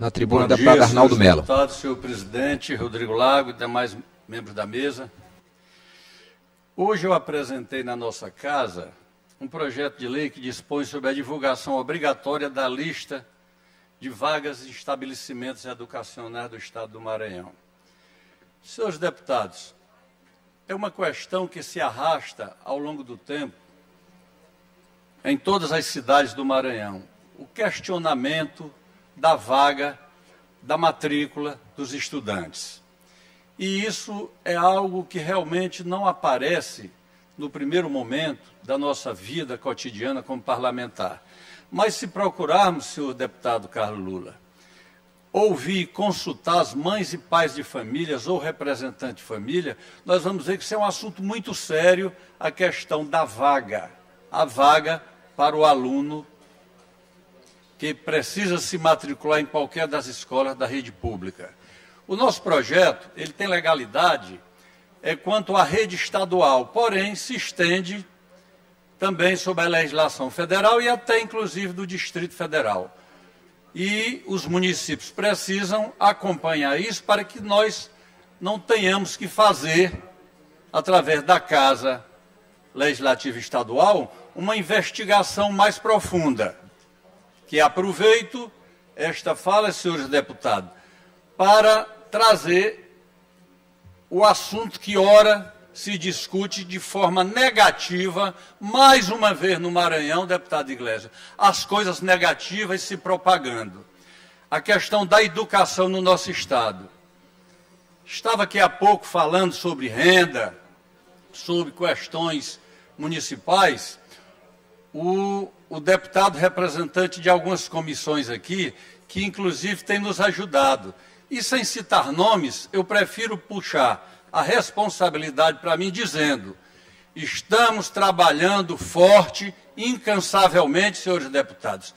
Na tribuna, deputado Arnaldo Mello. Deputado, senhor presidente, Rodrigo Lago e demais membros da mesa. Hoje eu apresentei na nossa casa um projeto de lei que dispõe sobre a divulgação obrigatória da lista de vagas em estabelecimentos educacionais do Estado do Maranhão. Senhores deputados, é uma questão que se arrasta ao longo do tempo em todas as cidades do Maranhão. O questionamento da vaga, da matrícula dos estudantes. E isso é algo que realmente não aparece no primeiro momento da nossa vida cotidiana como parlamentar. Mas se procurarmos, senhor deputado Carlos Lula, ouvir e consultar as mães e pais de famílias ou representantes de família, nós vamos ver que isso é um assunto muito sério, a questão da vaga. A vaga para o aluno que precisa se matricular em qualquer das escolas da rede pública. O nosso projeto, ele tem legalidade quanto à rede estadual, porém se estende também sobre a legislação federal e até inclusive do Distrito Federal. E os municípios precisam acompanhar isso para que nós não tenhamos que fazer, através da Casa Legislativa Estadual, uma investigação mais profunda. Que aproveito esta fala, senhores deputados, para trazer o assunto que ora se discute de forma negativa, mais uma vez no Maranhão, deputado Iglesias, as coisas negativas se propagando. A questão da educação no nosso Estado. Estava aqui há pouco falando sobre renda, sobre questões municipais. O deputado representante de algumas comissões aqui, que inclusive tem nos ajudado. E sem citar nomes, eu prefiro puxar a responsabilidade para mim dizendo: estamos trabalhando forte, incansavelmente, senhores deputados,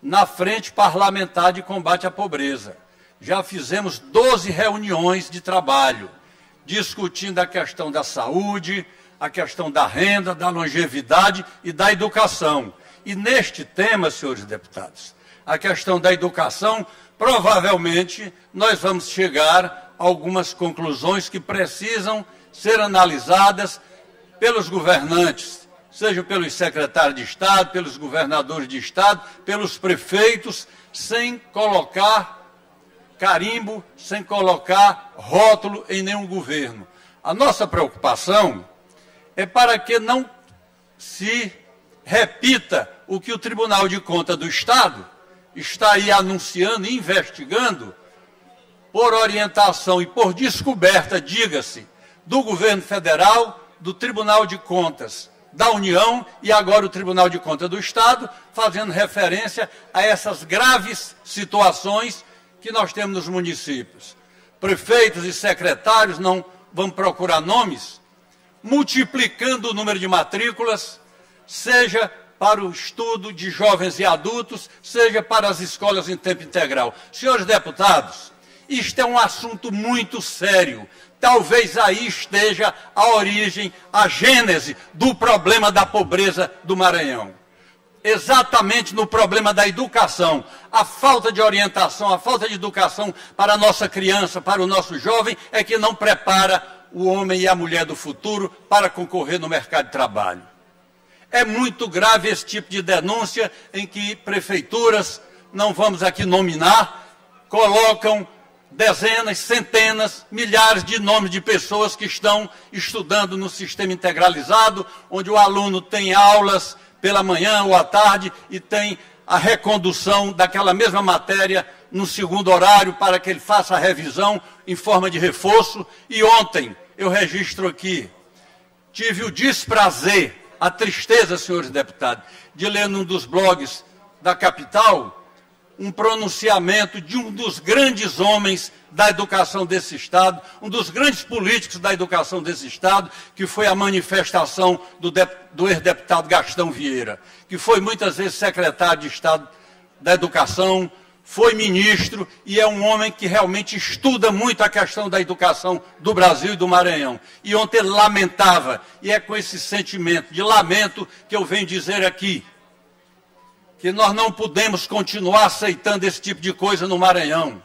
na frente parlamentar de combate à pobreza. Já fizemos 12 reuniões de trabalho, discutindo a questão da saúde, a questão da renda, da longevidade e da educação. E neste tema, senhores deputados, a questão da educação, provavelmente nós vamos chegar a algumas conclusões que precisam ser analisadas pelos governantes, seja pelos secretários de Estado, pelos governadores de Estado, pelos prefeitos, sem colocar carimbo, sem colocar rótulo em nenhum governo. A nossa preocupação é para que não se repita o que o Tribunal de Contas do Estado está aí anunciando e investigando por orientação e por descoberta, diga-se, do governo federal, do Tribunal de Contas da União e agora o Tribunal de Contas do Estado, fazendo referência a essas graves situações que nós temos nos municípios. Prefeitos e secretários, não vamos procurar nomes, multiplicando o número de matrículas, seja para o estudo de jovens e adultos, seja para as escolas em tempo integral. Senhores deputados, isto é um assunto muito sério. Talvez aí esteja a origem, a gênese do problema da pobreza do Maranhão. Exatamente no problema da educação. A falta de orientação, a falta de educação para a nossa criança, para o nosso jovem, é que não prepara o homem e a mulher do futuro para concorrer no mercado de trabalho. É muito grave esse tipo de denúncia em que prefeituras, não vamos aqui nominar, colocam dezenas, centenas, milhares de nomes de pessoas que estão estudando no sistema integralizado, onde o aluno tem aulas pela manhã ou à tarde e tem a recondução daquela mesma matéria no segundo horário para que ele faça a revisão em forma de reforço. E ontem, eu registro aqui, tive o desprazer, a tristeza, senhores deputados, de ler num dos blogs da capital um pronunciamento de um dos grandes homens da educação desse Estado, um dos grandes políticos da educação desse Estado, que foi a manifestação do ex-deputado Gastão Vieira, que foi muitas vezes secretário de Estado da Educação, foi ministro e é um homem que realmente estuda muito a questão da educação do Brasil e do Maranhão. E ontem ele lamentava, e é com esse sentimento de lamento que eu venho dizer aqui, que nós não podemos continuar aceitando esse tipo de coisa no Maranhão.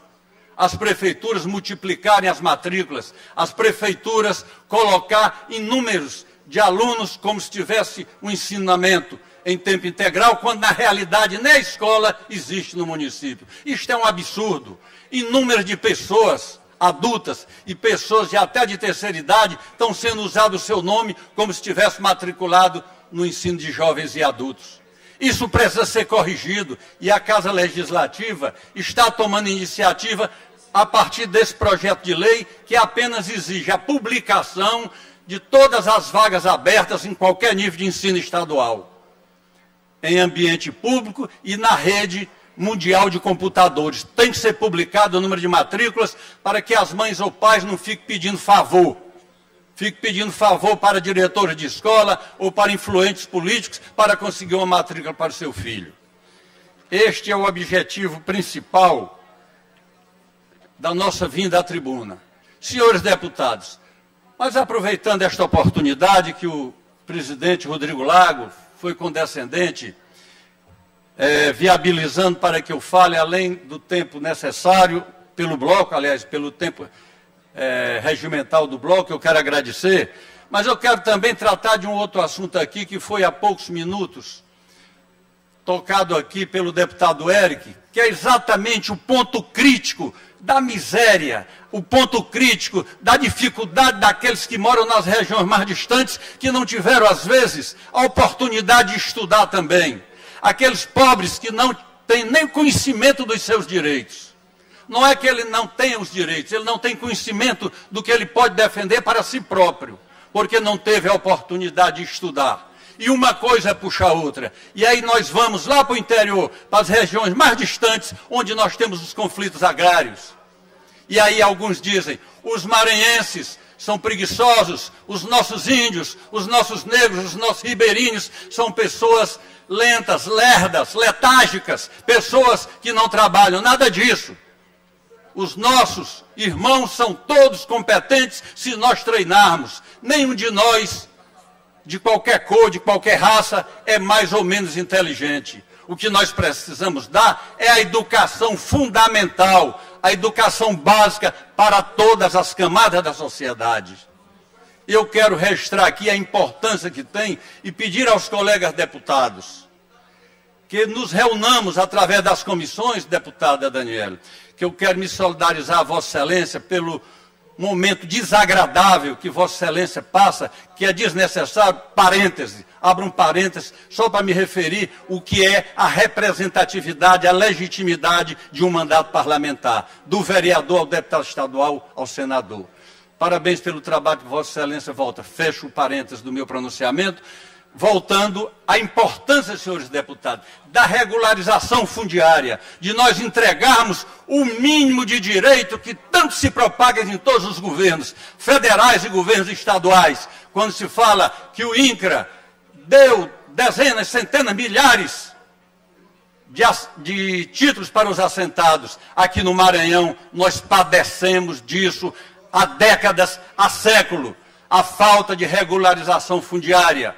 As prefeituras multiplicarem as matrículas, as prefeituras colocar em números de alunos como se tivesse um ensinamento em tempo integral, quando na realidade nem a escola existe no município. Isto é um absurdo. Inúmeras de pessoas adultas e pessoas até de terceira idade estão sendo usado o seu nome como se estivesse matriculado no ensino de jovens e adultos. Isso precisa ser corrigido e a Casa Legislativa está tomando iniciativa a partir desse projeto de lei que apenas exige a publicação de todas as vagas abertas em qualquer nível de ensino estadual, em ambiente público e na rede mundial de computadores. Tem que ser publicado o número de matrículas para que as mães ou pais não fiquem pedindo favor. Fique pedindo favor para diretores de escola ou para influentes políticos para conseguir uma matrícula para o seu filho. Este é o objetivo principal da nossa vinda à tribuna. Senhores deputados, mas aproveitando esta oportunidade que o presidente Rodrigo Lago foi condescendente, viabilizando para que eu fale além do tempo necessário pelo bloco, aliás, pelo tempo regimental do bloco, eu quero agradecer, mas eu quero também tratar de um outro assunto aqui que foi há poucos minutos tocado aqui pelo deputado Eric, que é exatamente o ponto crítico da miséria, o ponto crítico da dificuldade daqueles que moram nas regiões mais distantes, que não tiveram, às vezes, a oportunidade de estudar também. Aqueles pobres que não têm nem conhecimento dos seus direitos. Não é que ele não tenha os direitos, ele não tem conhecimento do que ele pode defender para si próprio, porque não teve a oportunidade de estudar. E uma coisa puxa a outra. E aí nós vamos lá para o interior, para as regiões mais distantes, onde nós temos os conflitos agrários. E aí alguns dizem, os maranhenses são preguiçosos, os nossos índios, os nossos negros, os nossos ribeirinhos são pessoas lentas, lerdas, letárgicas, pessoas que não trabalham. Nada disso. Os nossos irmãos são todos competentes se nós treinarmos. Nenhum de nós, de qualquer cor, de qualquer raça, é mais ou menos inteligente. O que nós precisamos dar é a educação fundamental, a educação básica para todas as camadas da sociedade. Eu quero registrar aqui a importância que tem e pedir aos colegas deputados que nos reunamos através das comissões, deputada Daniela, que eu quero me solidarizar a Vossa Excelência pelo momento desagradável que Vossa Excelência passa, que é desnecessário, parêntese, abro um parêntese, só para me referir o que é a representatividade, a legitimidade de um mandato parlamentar, do vereador ao deputado estadual ao senador. Parabéns pelo trabalho que Vossa Excelência fecho o parêntese do meu pronunciamento, voltando à importância, senhores deputados, da regularização fundiária, de nós entregarmos o mínimo de direito que tanto se propaga em todos os governos, federais e governos estaduais, quando se fala que o INCRA deu dezenas, centenas, milhares de títulos para os assentados. Aqui no Maranhão, nós padecemos disso há décadas, há século, a falta de regularização fundiária.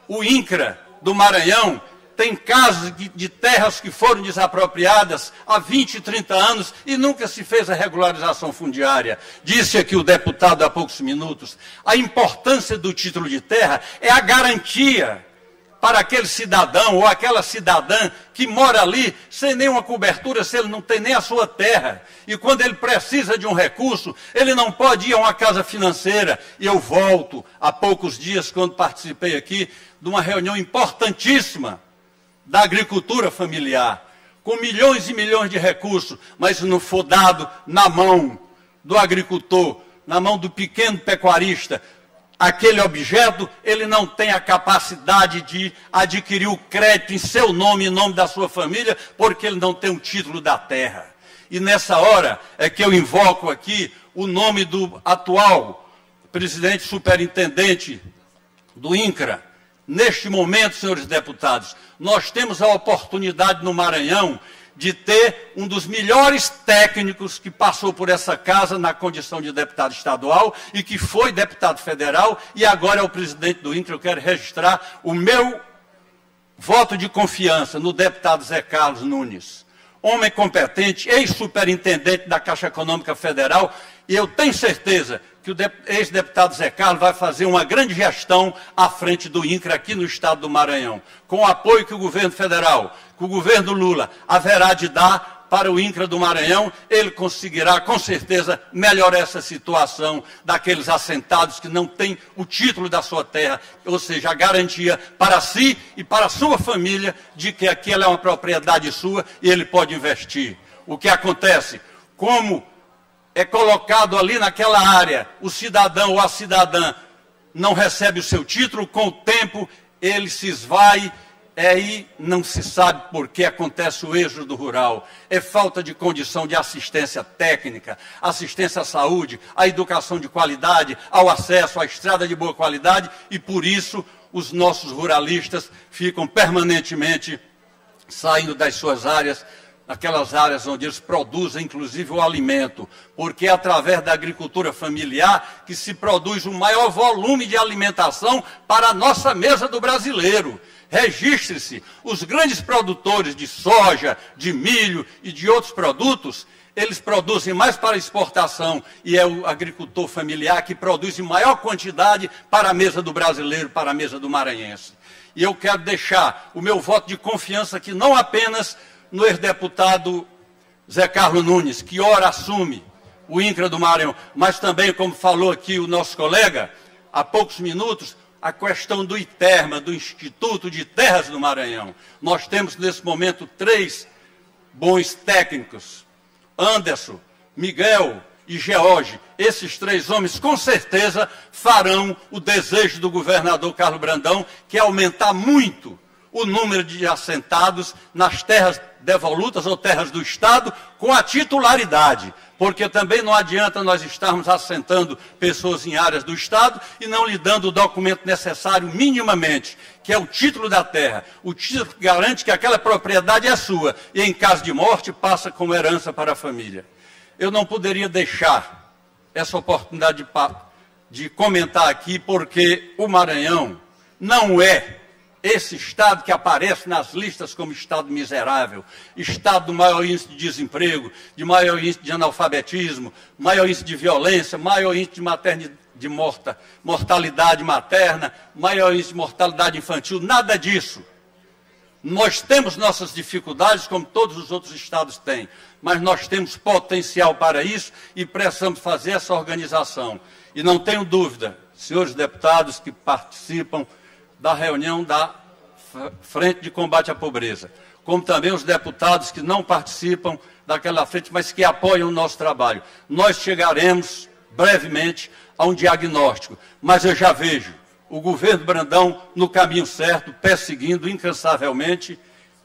O INCRA do Maranhão tem casos de terras que foram desapropriadas há 20, 30 anos e nunca se fez a regularização fundiária. Disse aqui o deputado há poucos minutos, a importância do título de terra é a garantia para aquele cidadão ou aquela cidadã que mora ali sem nenhuma cobertura, se ele não tem nem a sua terra. E quando ele precisa de um recurso, ele não pode ir a uma casa financeira. E eu volto há poucos dias, quando participei aqui de uma reunião importantíssima da agricultura familiar, com milhões e milhões de recursos, mas se não for dado na mão do agricultor, na mão do pequeno pecuarista, aquele objeto, ele não tem a capacidade de adquirir o crédito em seu nome, em nome da sua família, porque ele não tem o título da terra. E nessa hora é que eu invoco aqui o nome do atual presidente superintendente do INCRA. Neste momento, senhores deputados, nós temos a oportunidade no Maranhão de ter um dos melhores técnicos que passou por essa casa na condição de deputado estadual e que foi deputado federal e agora é o presidente do INCRA. Eu quero registrar o meu voto de confiança no deputado Zé Carlos Nunes, homem competente, ex-superintendente da Caixa Econômica Federal, e eu tenho certeza que o ex-deputado Zé Carlos vai fazer uma grande gestão à frente do INCRA aqui no estado do Maranhão, com o apoio que o governo federal, que o governo Lula haverá de dar para o INCRA do Maranhão, ele conseguirá, com certeza, melhorar essa situação daqueles assentados que não têm o título da sua terra, ou seja, a garantia para si e para a sua família de que aquela é uma propriedade sua e ele pode investir. O que acontece? Como é colocado ali naquela área, o cidadão ou a cidadã não recebe o seu título, com o tempo ele se esvai, aí não se sabe por que acontece o êxodo rural. É falta de condição de assistência técnica, assistência à saúde, à educação de qualidade, ao acesso à estrada de boa qualidade, e por isso os nossos ruralistas ficam permanentemente saindo das suas áreas, aquelas áreas onde eles produzem, inclusive, o alimento, porque é através da agricultura familiar que se produz o maior volume de alimentação para a nossa mesa do brasileiro. Registre-se, os grandes produtores de soja, de milho e de outros produtos, eles produzem mais para exportação, e é o agricultor familiar que produz em maior quantidade para a mesa do brasileiro, para a mesa do maranhense. E eu quero deixar o meu voto de confiança aqui não apenas no ex-deputado Zé Carlos Nunes, que ora assume o INCRA do Maranhão, mas também, como falou aqui o nosso colega, há poucos minutos, a questão do ITERMA, do Instituto de Terras do Maranhão. Nós temos, nesse momento, 3 bons técnicos, Anderson, Miguel e George. Esses 3 homens, com certeza, farão o desejo do governador Carlos Brandão, que é aumentar muito o número de assentados nas terras devolutas ou terras do Estado com a titularidade, porque também não adianta nós estarmos assentando pessoas em áreas do Estado e não lhe dando o documento necessário minimamente, que é o título da terra. O título que garante que aquela propriedade é sua e, em caso de morte, passa como herança para a família. Eu não poderia deixar essa oportunidade de comentar aqui, porque o Maranhão não é esse estado que aparece nas listas como estado miserável, estado do maior índice de desemprego, de maior índice de analfabetismo, maior índice de violência, maior índice de mortalidade materna, maior índice de mortalidade infantil, nada disso. Nós temos nossas dificuldades, como todos os outros estados têm, mas nós temos potencial para isso e precisamos fazer essa organização. E não tenho dúvida, senhores deputados que participam da reunião da Frente de Combate à Pobreza, como também os deputados que não participam daquela frente, mas que apoiam o nosso trabalho. Nós chegaremos brevemente a um diagnóstico, mas eu já vejo o governo Brandão no caminho certo, perseguindo incansavelmente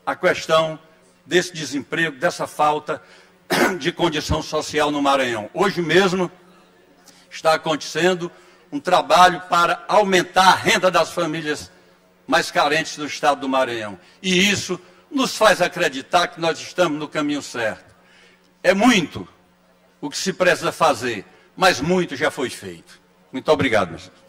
a questão desse desemprego, dessa falta de condição social no Maranhão. Hoje mesmo está acontecendo um trabalho para aumentar a renda das famílias mais carentes do estado do Maranhão. E isso nos faz acreditar que nós estamos no caminho certo. É muito o que se precisa fazer, mas muito já foi feito. Muito obrigado, meus senhores.